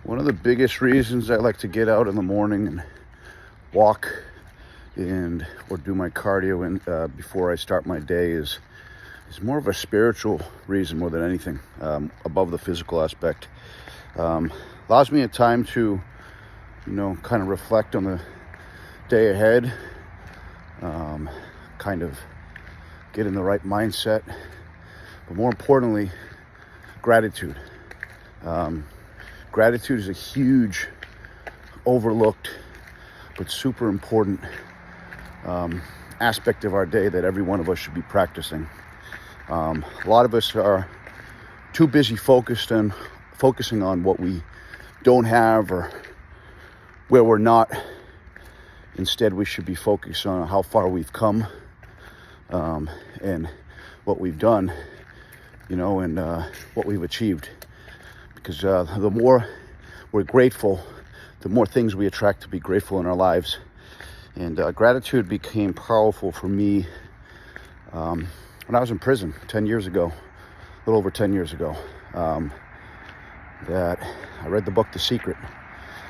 One of the biggest reasons I like to get out in the morning and walk or do my cardio before I start my day is more of a spiritual reason more than anything, above the physical aspect. Allows me a time to, kind of reflect on the day ahead, kind of get in the right mindset, but more importantly, gratitude. Gratitude is a huge, overlooked, but super important aspect of our day that every one of us should be practicing. A lot of us are too busy focusing on what we don't have or where we're not. Instead, we should be focused on how far we've come and what we've done, and what we've achieved. Because the more we're grateful, the more things we attract to be grateful in our lives. And gratitude became powerful for me when I was in prison 10 years ago, a little over 10 years ago, that I read the book The Secret.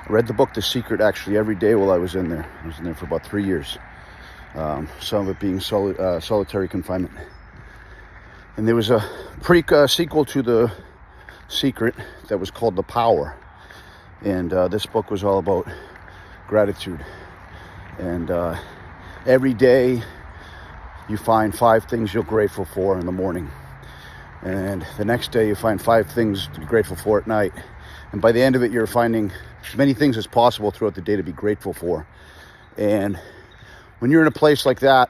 I read the book The Secret actually every day while I was in there. I was in there for about 3 years, some of it being solitary confinement. And there was a sequel to The Secret that was called The Power. And this book was all about gratitude. And every day you find 5 things you're grateful for in the morning. And the next day you find 5 things to be grateful for at night. And by the end of it, you're finding as many things as possible throughout the day to be grateful for. And when you're in a place like that,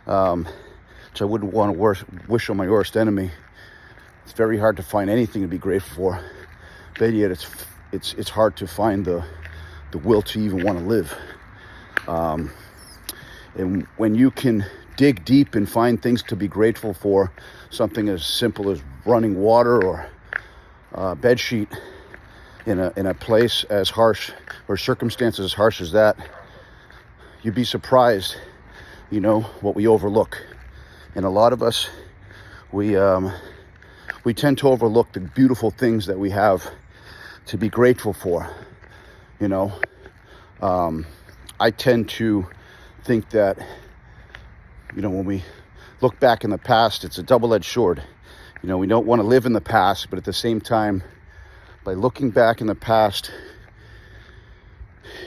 which I wouldn't want to wish on my worst enemy, it's very hard to find anything to be grateful for. But yet it's hard to find the will to even want to live. And when you can dig deep and find things to be grateful for, something as simple as running water or a bed sheet in a place as harsh or circumstances as harsh as that, you'd be surprised, what we overlook. And a lot of us, we tend to overlook the beautiful things that we have to be grateful for. I tend to think that, when we look back in the past, it's a double-edged sword. We don't want to live in the past, but at the same time, by looking back in the past,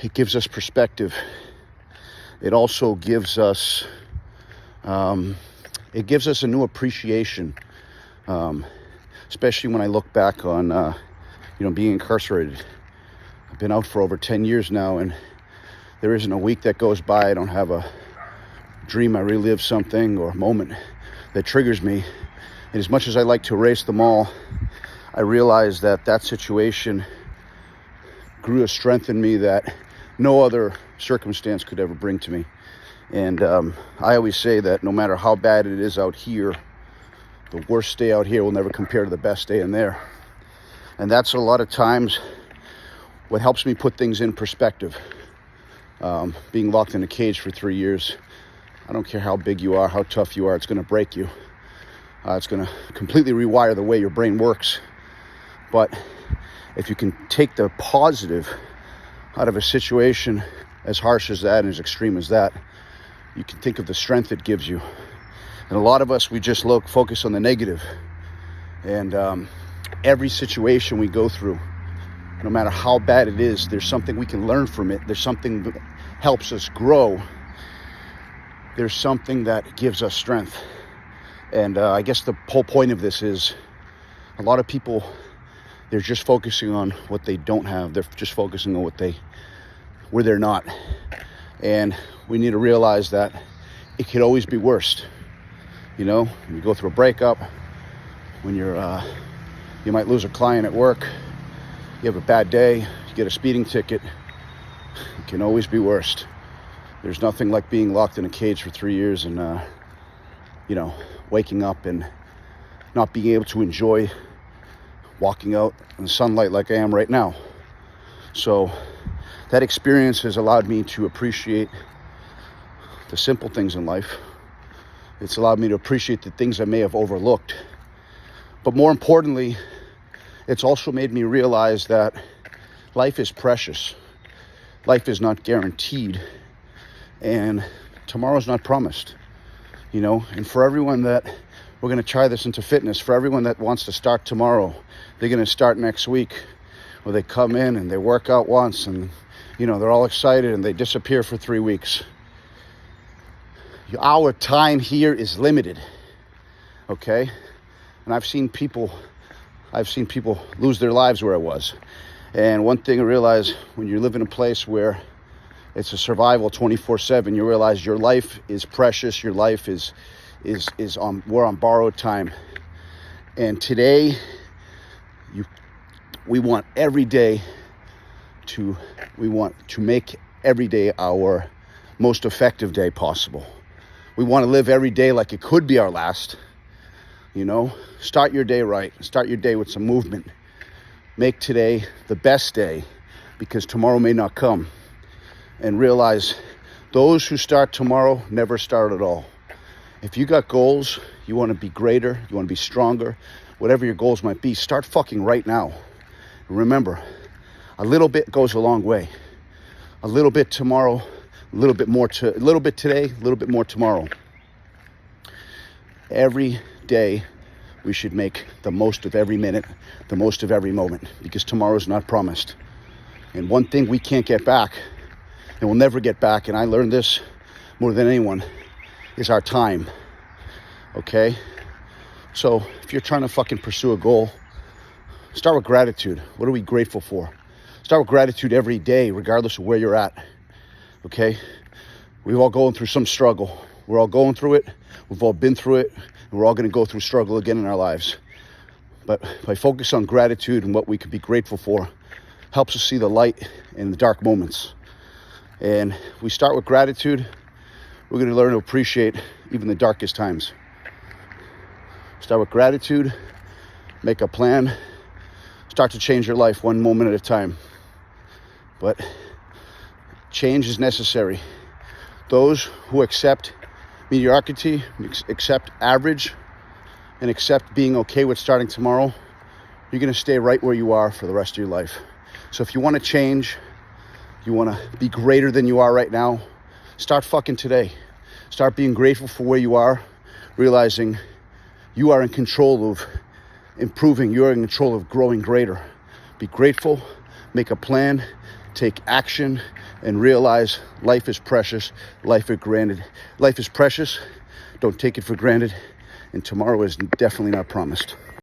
it gives us perspective. It also gives us, a new appreciation, especially when I look back on, being incarcerated. I've been out for over 10 years now, and there isn't a week that goes by I don't have a dream I relive something or a moment that triggers me. And as much as I like to erase them all, I realize that situation grew a strength in me that no other circumstance could ever bring to me. And I always say that no matter how bad it is out here, the worst day out here will never compare to the best day in there. And that's a lot of times what helps me put things in perspective. Being locked in a cage for 3 years, I don't care how big you are, how tough you are, it's going to break you. It's going to completely rewire the way your brain works. But if you can take the positive out of a situation as harsh as that and as extreme as that, you can think of the strength it gives you. And a lot of us, we just focus on the negative. And every situation we go through, no matter how bad it is, there's something we can learn from it. There's something that helps us grow. There's something that gives us strength. And I guess the whole point of this is a lot of people, they're just focusing on what they don't have. They're just focusing on where they're not. And we need to realize that it could always be worse. When you go through a breakup, when you might lose a client at work, you have a bad day, you get a speeding ticket, it can always be worse. There's nothing like being locked in a cage for 3 years and, waking up and not being able to enjoy walking out in the sunlight like I am right now. So that experience has allowed me to appreciate the simple things in life. It's allowed me to appreciate the things I may have overlooked. But more importantly, it's also made me realize that Life is precious. Life is not guaranteed. And tomorrow's not promised. And for everyone that, we're going to try this into fitness, for everyone that wants to start tomorrow, they're going to start next week, where they come in and they work out once and, they're all excited and they disappear for 3 weeks. Our time here is limited, okay? And I've seen people lose their lives where I was. And one thing I realized, when you live in a place where it's a survival 24/7, you realize your life is precious. Your life we're on borrowed time. And today, we want to make every day our most effective day possible. We want to live every day like it could be our last. Start your day right. Start your day with some movement. Make today the best day, because tomorrow may not come. And realize those who start tomorrow never start at all. If you got goals, you want to be greater, you want to be stronger, whatever your goals might be, start fucking right now. Remember, a little bit goes a long way. A little bit tomorrow, a little bit today, a little bit more tomorrow. Every day we should make the most of every minute, the most of every moment, because tomorrow's not promised. And one thing we can't get back, and we'll never get back, and I learned this more than anyone, is our time. Okay? So if you're trying to fucking pursue a goal, start with gratitude. What are we grateful for? Start with gratitude every day, regardless of where you're at. Okay? We've all going through some struggle. We're all going through it. We've all been through it. And we're all going to go through struggle again in our lives. But by focus on gratitude and what we can be grateful for, helps us see the light in the dark moments. And we start with gratitude, we're going to learn to appreciate even the darkest times. Start with gratitude, make a plan, start to change your life one moment at a time. But change is necessary. Those who accept mediocrity, accept average, and accept being okay with starting tomorrow, you're going to stay right where you are for the rest of your life. So if you want to change, you want to be greater than you are right now, start fucking today. Start being grateful for where you are, realizing you are in control of improving, you are in control of growing greater. Be grateful, make a plan, take action, and realize life is precious, life is precious, don't take it for granted, and tomorrow is definitely not promised.